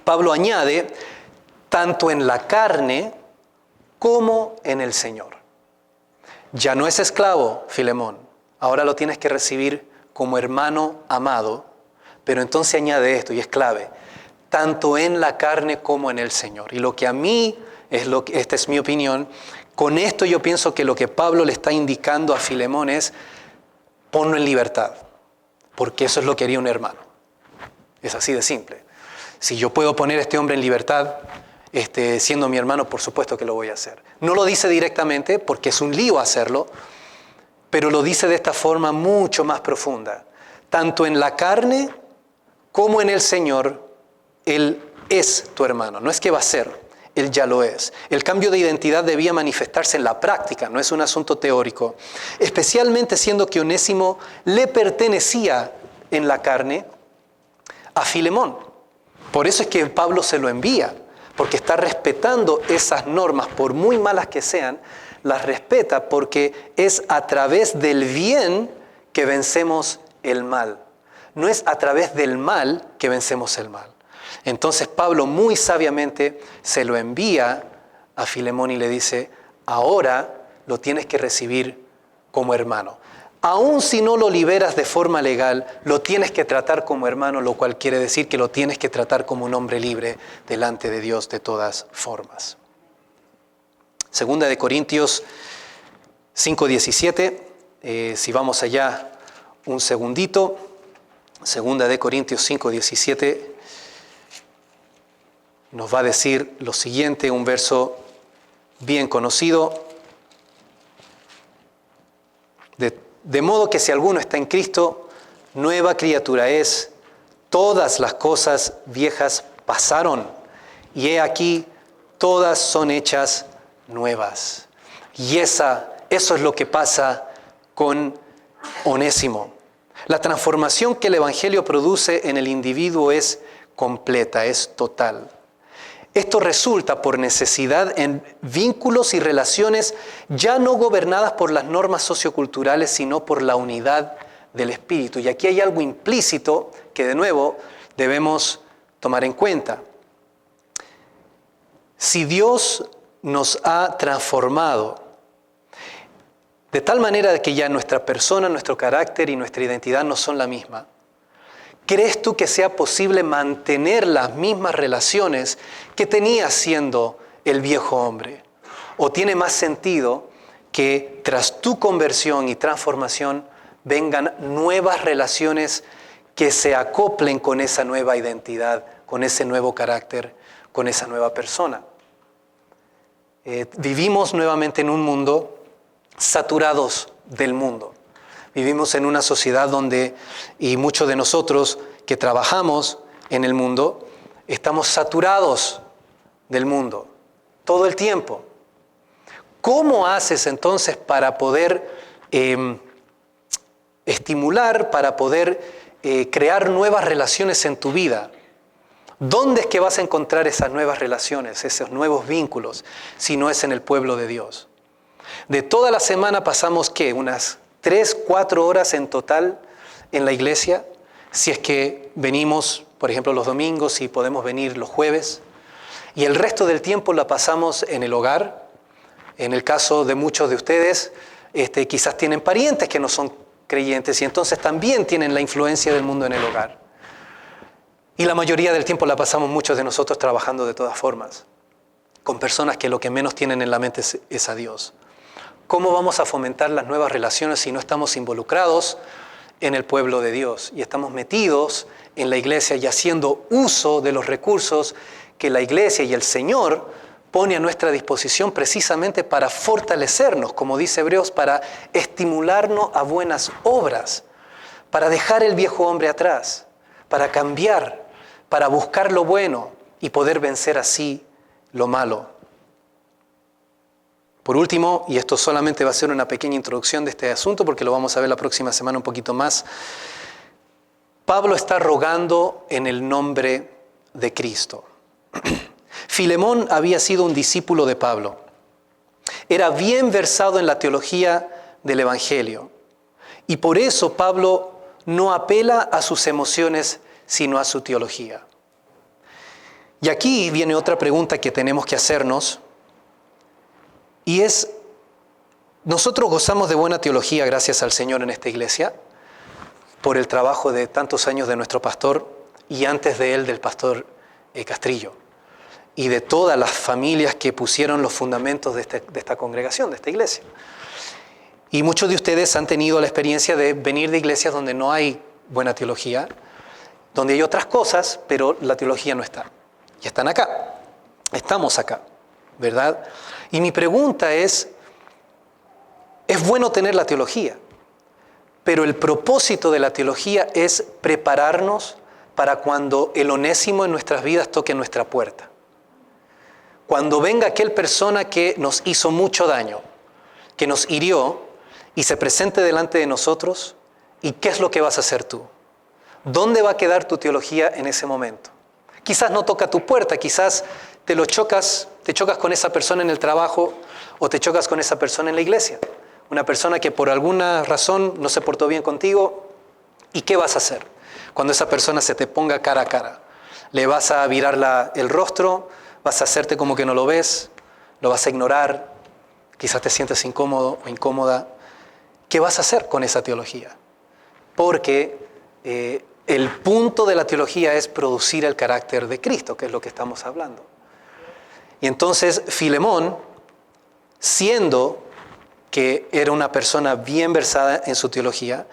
Speaker 1: Pablo añade, tanto en la carne como en el Señor. Ya no es esclavo, Filemón, ahora lo tienes que recibir como hermano amado, pero entonces añade esto, y es clave, tanto en la carne como en el Señor. Y lo que a mí, esta es mi opinión, con esto yo pienso que lo que Pablo le está indicando a Filemón es ponlo en libertad, porque eso es lo que haría un hermano. Es así de simple. Si yo puedo poner a este hombre en libertad, siendo mi hermano, por supuesto que lo voy a hacer. No lo dice directamente porque es un lío hacerlo, pero lo dice de esta forma mucho más profunda. Tanto en la carne como en el Señor, Él es tu hermano. No es que va a ser. Él ya lo es. El cambio de identidad debía manifestarse en la práctica, no es un asunto teórico. Especialmente siendo que Onésimo le pertenecía en la carne a Filemón. Por eso es que Pablo se lo envía, porque está respetando esas normas, por muy malas que sean, las respeta porque es a través del bien que vencemos el mal. No es a través del mal que vencemos el mal. Entonces Pablo muy sabiamente se lo envía a Filemón y le dice, ahora lo tienes que recibir como hermano. Aun si no lo liberas de forma legal, lo tienes que tratar como hermano, lo cual quiere decir que lo tienes que tratar como un hombre libre delante de Dios de todas formas. Segunda de Corintios 5:17, Si vamos allá un segundito, 2 Corintios 5, 17, nos va a decir lo siguiente, un verso bien conocido. De modo que si alguno está en Cristo, nueva criatura es, todas las cosas viejas pasaron, y he aquí, todas son hechas nuevas. Y eso es lo que pasa con Onésimo. La transformación que el Evangelio produce en el individuo es completa, es total. Esto resulta por necesidad en vínculos y relaciones ya no gobernadas por las normas socioculturales, sino por la unidad del Espíritu. Y aquí hay algo implícito que de nuevo debemos tomar en cuenta. Si Dios nos ha transformado de tal manera que ya nuestra persona, nuestro carácter y nuestra identidad no son la misma, ¿crees tú que sea posible mantener las mismas relaciones que tenías siendo el viejo hombre? ¿O tiene más sentido que tras tu conversión y transformación vengan nuevas relaciones que se acoplen con esa nueva identidad, con ese nuevo carácter, con esa nueva persona? Vivimos nuevamente en un mundo saturados del mundo. Vivimos en una sociedad donde, y muchos de nosotros que trabajamos en el mundo, estamos saturados del mundo todo el tiempo. ¿Cómo haces entonces para poder estimular, para poder crear nuevas relaciones en tu vida? ¿Dónde es que vas a encontrar esas nuevas relaciones, esos nuevos vínculos, si no es en el pueblo de Dios? De toda la semana pasamos, ¿qué? Unas 3-4 horas en total en la iglesia, si es que venimos, por ejemplo, los domingos y podemos venir los jueves, y el resto del tiempo la pasamos en el hogar. En el caso de muchos de ustedes, quizás tienen parientes que no son creyentes y entonces también tienen la influencia del mundo en el hogar. Y la mayoría del tiempo la pasamos muchos de nosotros trabajando de todas formas, con personas que lo que menos tienen en la mente es a Dios. ¿Cómo vamos a fomentar las nuevas relaciones si no estamos involucrados en el pueblo de Dios y estamos metidos en la iglesia y haciendo uso de los recursos que la iglesia y el Señor pone a nuestra disposición precisamente para fortalecernos, como dice Hebreos, para estimularnos a buenas obras, para dejar el viejo hombre atrás, para cambiar, para buscar lo bueno y poder vencer así lo malo? Por último, y esto solamente va a ser una pequeña introducción de este asunto porque lo vamos a ver la próxima semana un poquito más, Pablo está rogando en el nombre de Cristo. Filemón había sido un discípulo de Pablo. Era bien versado en la teología del Evangelio. Y por eso Pablo no apela a sus emociones, sino a su teología. Y aquí viene otra pregunta que tenemos que hacernos. Y es, nosotros gozamos de buena teología gracias al Señor en esta iglesia, por el trabajo de tantos años de nuestro pastor y antes de él del pastor Castrillo y de todas las familias que pusieron los fundamentos de esta congregación, de esta iglesia. Y muchos de ustedes han tenido la experiencia de venir de iglesias donde no hay buena teología, donde hay otras cosas, pero la teología no está. Y están acá, estamos acá, ¿verdad? Y mi pregunta es bueno tener la teología, pero el propósito de la teología es prepararnos para cuando el Onésimo en nuestras vidas toque nuestra puerta. Cuando venga aquel persona que nos hizo mucho daño, que nos hirió y se presente delante de nosotros, ¿y qué es lo que vas a hacer tú? ¿Dónde va a quedar tu teología en ese momento? Quizás no toca tu puerta, quizás te chocas con esa persona en el trabajo o te chocas con esa persona en la iglesia. Una persona que por alguna razón no se portó bien contigo. ¿Y qué vas a hacer cuando esa persona se te ponga cara a cara? ¿Le vas a virar el rostro? ¿Vas a hacerte como que no lo ves? ¿Lo vas a ignorar? Quizás te sientes incómodo o incómoda. ¿Qué vas a hacer con esa teología? Porque el punto de la teología es producir el carácter de Cristo, que es lo que estamos hablando. Y entonces Filemón, siendo que era una persona bien versada en su teología.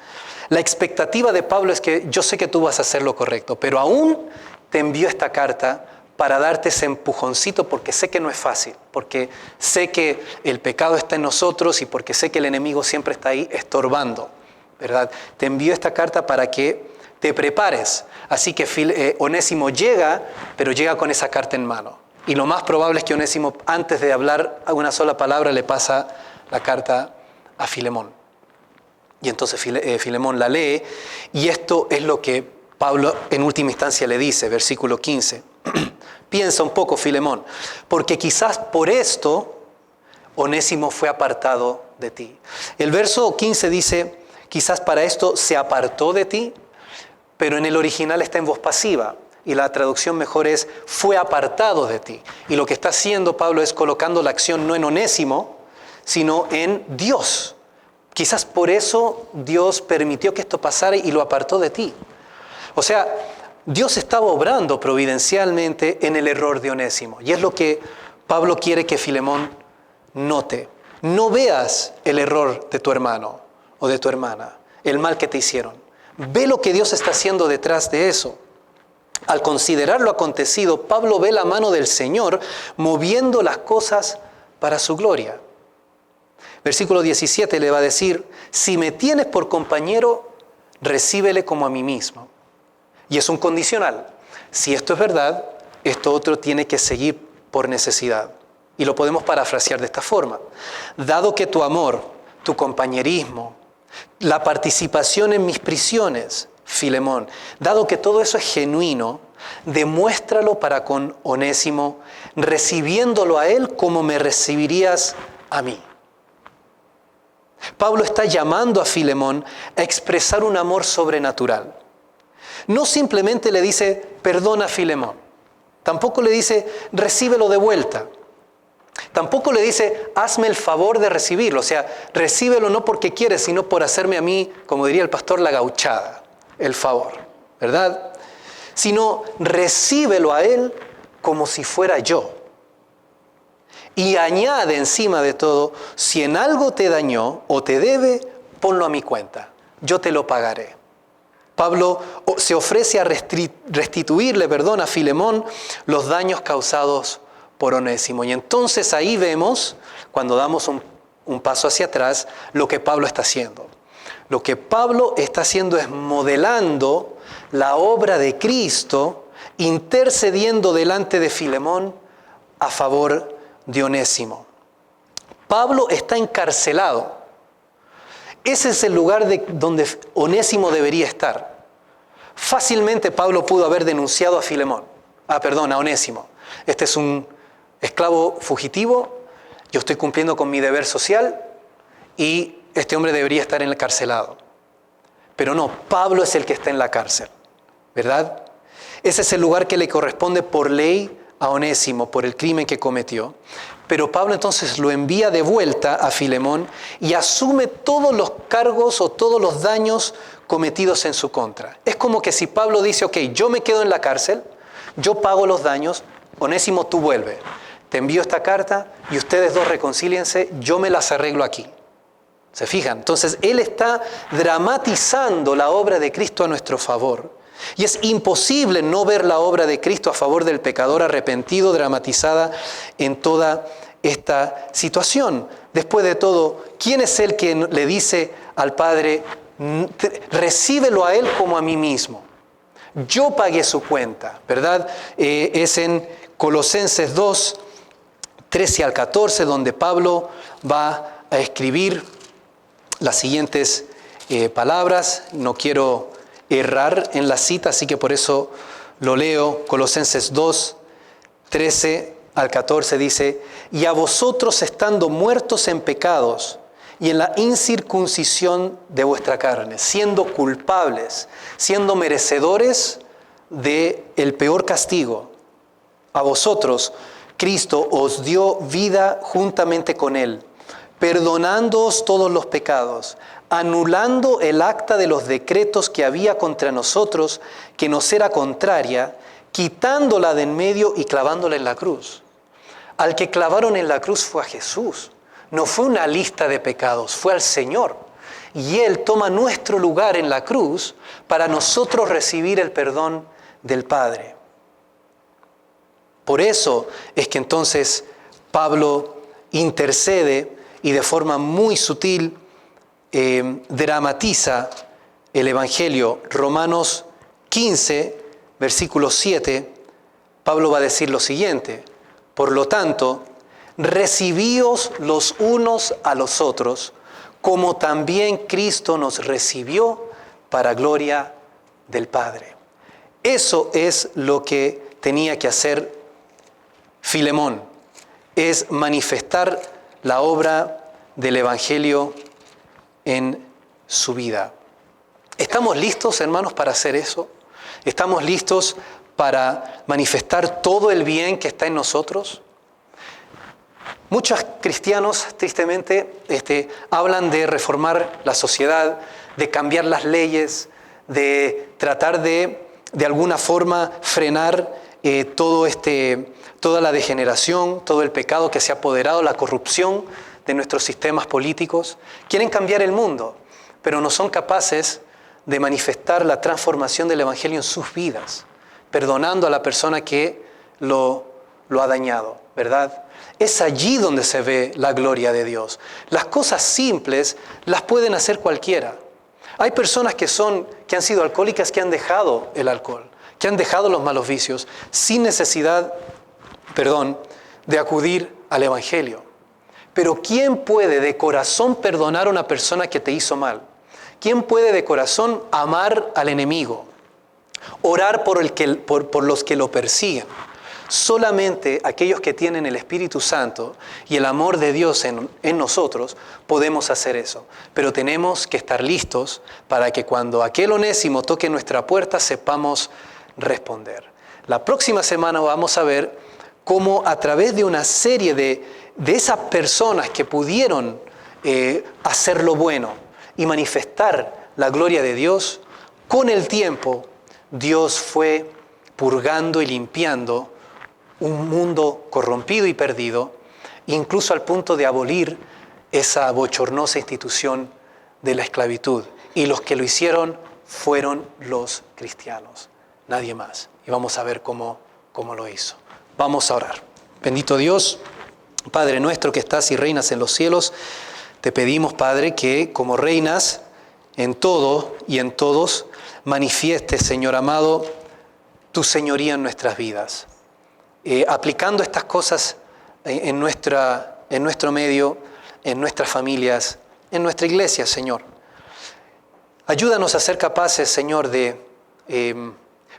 Speaker 1: La expectativa de Pablo es que yo sé que tú vas a hacer lo correcto, pero aún te envío esta carta para darte ese empujoncito porque sé que no es fácil, porque sé que el pecado está en nosotros y porque sé que el enemigo siempre está ahí estorbando, ¿verdad? Te envío esta carta para que te prepares. Así que Onésimo llega, pero llega con esa carta en mano. Y lo más probable es que Onésimo, antes de hablar una sola palabra, le pasa la carta a Filemón. Y entonces Filemón la lee, y esto es lo que Pablo en última instancia le dice, versículo 15. Piensa un poco, Filemón, porque quizás por esto Onésimo fue apartado de ti. El verso 15 dice, quizás para esto se apartó de ti, pero en el original está en voz pasiva. Y la traducción mejor es, fue apartado de ti. Y lo que está haciendo Pablo es colocando la acción no en Onésimo, sino en Dios. Quizás por eso Dios permitió que esto pasara y lo apartó de ti. O sea, Dios estaba obrando providencialmente en el error de Onésimo. Y es lo que Pablo quiere que Filemón note. No veas el error de tu hermano o de tu hermana, el mal que te hicieron. Ve lo que Dios está haciendo detrás de eso. Al considerar lo acontecido, Pablo ve la mano del Señor moviendo las cosas para su gloria. Versículo 17 le va a decir, si me tienes por compañero, recíbele como a mí mismo. Y es un condicional. Si esto es verdad, esto otro tiene que seguir por necesidad. Y lo podemos parafrasear de esta forma. Dado que tu amor, tu compañerismo, la participación en mis prisiones, Filemón, dado que todo eso es genuino, demuéstralo para con Onésimo, recibiéndolo a él como me recibirías a mí. Pablo está llamando a Filemón a expresar un amor sobrenatural. No simplemente le dice, perdona a Filemón. Tampoco le dice, recíbelo de vuelta. Tampoco le dice, hazme el favor de recibirlo. O sea, recíbelo no porque quieres, sino por hacerme a mí, como diría el pastor, la gauchada, el favor, ¿verdad? Sino, recíbelo a él como si fuera yo. Y añade encima de todo, si en algo te dañó o te debe, ponlo a mi cuenta. Yo te lo pagaré. Pablo se ofrece a restituirle, a Filemón los daños causados por Onésimo. Y entonces ahí vemos, cuando damos un paso hacia atrás, lo que Pablo está haciendo. Lo que Pablo está haciendo es modelando la obra de Cristo, intercediendo delante de Filemón a favor de Onésimo. Pablo está encarcelado. Ese es el lugar donde Onésimo debería estar. Fácilmente Pablo pudo haber denunciado a Onésimo. Este es un esclavo fugitivo, yo estoy cumpliendo con mi deber social y este hombre debería estar encarcelado. Pero no, Pablo es el que está en la cárcel, ¿verdad? Ese es el lugar que le corresponde por ley a Onésimo por el crimen que cometió. Pero Pablo entonces lo envía de vuelta a Filemón y asume todos los cargos o todos los daños cometidos en su contra. Es como que si Pablo dice, ok, yo me quedo en la cárcel, yo pago los daños, Onésimo, tú vuelve. Te envío esta carta y ustedes dos reconcíliense, yo me las arreglo aquí. ¿Se fijan? Entonces, él está dramatizando la obra de Cristo a nuestro favor. Y es imposible no ver la obra de Cristo a favor del pecador arrepentido, dramatizada en toda esta situación. Después de todo, ¿quién es el que le dice al Padre, recíbelo a Él como a mí mismo? Yo pagué su cuenta, ¿verdad? Es en Colosenses 2, 13 al 14, donde Pablo va a escribir las siguientes palabras. No quiero errar en la cita, así que por eso lo leo. Colosenses 2, 13 al 14 dice, y a vosotros estando muertos en pecados y en la incircuncisión de vuestra carne, siendo culpables, siendo merecedores del peor castigo, a vosotros Cristo os dio vida juntamente con Él, perdonándoos todos los pecados, anulando el acta de los decretos que había contra nosotros, que nos era contraria, quitándola de en medio y clavándola en la cruz. Al que clavaron en la cruz fue a Jesús, no fue una lista de pecados, fue al Señor. Y Él toma nuestro lugar en la cruz para nosotros recibir el perdón del Padre. Por eso es que entonces Pablo intercede y de forma muy sutil dramatiza el Evangelio. Romanos 15, versículo 7, Pablo va a decir lo siguiente: por lo tanto, recibíos los unos a los otros, como también Cristo nos recibió para gloria del Padre. Eso es lo que tenía que hacer Filemón, es manifestar la obra del Evangelio en su vida. ¿Estamos listos, hermanos, para hacer eso? ¿Estamos listos para manifestar todo el bien que está en nosotros? Muchos cristianos, tristemente, hablan de reformar la sociedad, de cambiar las leyes, de tratar de alguna forma frenar toda la degeneración, todo el pecado que se ha apoderado, la corrupción de nuestros sistemas políticos. Quieren cambiar el mundo, pero no son capaces de manifestar la transformación del Evangelio en sus vidas, perdonando a la persona que lo ha dañado, ¿verdad? Es allí donde se ve la gloria de Dios. Las cosas simples las pueden hacer cualquiera. Hay personas que han sido alcohólicas, que han dejado el alcohol, que han dejado los malos vicios, sin necesidad, de acudir al Evangelio. Pero ¿quién puede de corazón perdonar a una persona que te hizo mal? ¿Quién puede de corazón amar al enemigo? Orar por los que lo persiguen. Solamente aquellos que tienen el Espíritu Santo y el amor de Dios en nosotros podemos hacer eso. Pero tenemos que estar listos para que cuando aquel onésimo toque nuestra puerta sepamos responder. La próxima semana vamos a ver cómo a través de una serie de esas personas que pudieron hacer lo bueno y manifestar la gloria de Dios, con el tiempo Dios fue purgando y limpiando un mundo corrompido y perdido, incluso al punto de abolir esa bochornosa institución de la esclavitud. Y los que lo hicieron fueron los cristianos, nadie más. Y vamos a ver cómo lo hizo. Vamos a orar. Bendito Dios, Padre nuestro que estás y reinas en los cielos, te pedimos, Padre, que como reinas en todo y en todos, manifiestes, Señor amado, tu señoría en nuestras vidas. Aplicando estas cosas en nuestro medio, en nuestras familias, en nuestra iglesia, Señor. Ayúdanos a ser capaces, Señor, de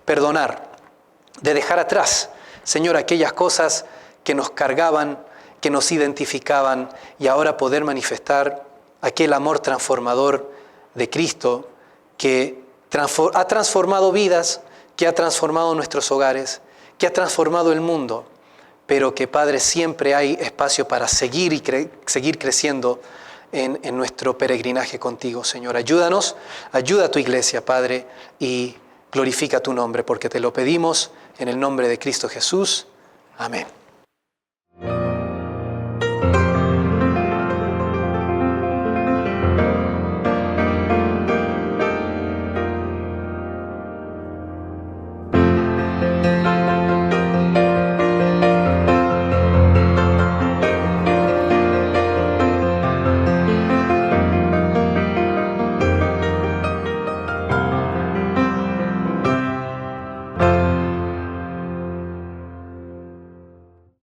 Speaker 1: perdonar, de dejar atrás, Señor, aquellas cosas que nos cargaban, que nos identificaban, y ahora poder manifestar aquel amor transformador de Cristo que ha transformado vidas, que ha transformado nuestros hogares, que ha transformado el mundo, pero que, Padre, siempre hay espacio para seguir y seguir creciendo en nuestro peregrinaje contigo, Señor. Ayúdanos, ayuda a tu iglesia, Padre, y glorifica tu nombre, porque te lo pedimos en el nombre de Cristo Jesús. Amén.